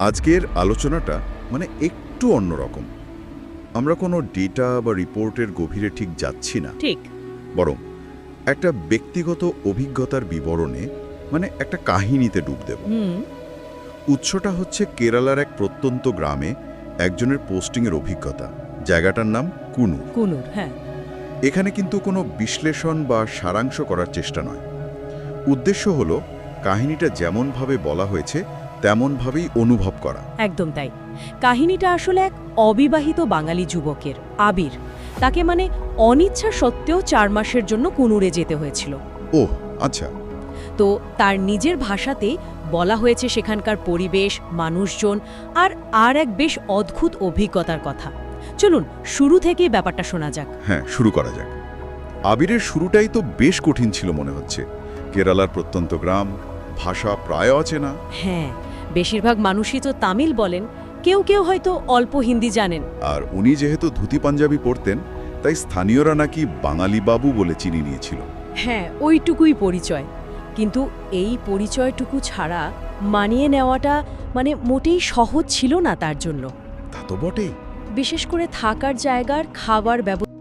আজকের আলোচনাটা একটু অন্যরকম। আমরা কোনো ডেটা বা রিপোর্টের গভীরে ঠিক যাচ্ছি না, ঠিক। বরং একটা ব্যক্তিগত অভিজ্ঞতার বিবরণে একটা কাহিনীতে ডুব দেব। উৎসটা হচ্ছে কেরালার এক প্রত্যন্ত গ্রামে একজনের পোস্টিংয়ের অভিজ্ঞতা। জায়গাটার নাম কুনুর। কুনুর, হ্যাঁ। এখানে কিন্তু কোনো বিশ্লেষণ বা সারাংশ করার চেষ্টা নয়। উদ্দেশ্য হলো কাহিনীটা যেমনভাবে বলা হয়েছে তেমনভাবেই অনুভব করা। একদম তাই। কাহিনীটা আসলে এক অবিবাহিত বাঙালি যুবকের, আবির। তাকে অনিচ্ছা সত্ত্বেও 4 মাসের জন্য কুনুরে যেতে হয়েছিল। ওহ, আচ্ছা। তো তার নিজের ভাষাতেই বলা হয়েছে সেখানকার পরিবেশ, মানুষজন আর এক বেশ অদ্ভুত অভিজ্ঞতার কথা। চলুন শুরু থেকেই ব্যাপারটা শোনা যাক। হ্যাঁ, শুরু করা যাক। আবিরের শুরুটাই তো বেশ কঠিন ছিল মনে হচ্ছে। কেরালার প্রত্যন্ত গ্রাম, ভাষা প্রায় অচেনা। হ্যাঁ, বেশিরভাগ মানুষই তো তামিল বলেন, কেউ কেউ হয়তো অল্প হিন্দি জানেন। আর উনি যেহেতু ধুতি পাঞ্জাবি পরতেন, তাই স্থানীয়রা নাকি বাঙালি বাবু বলে চিনি নিয়েছিল। হ্যাঁ, ওইটুকুই পরিচয়। কিন্তু এই পরিচয়টুকু ছাড়া মানিয়ে নেওয়াটা মোটেই সহজ ছিল না তার জন্য। তা তো বটেই। বিশেষ করে থাকার জায়গার খাবার ব্যবস্থা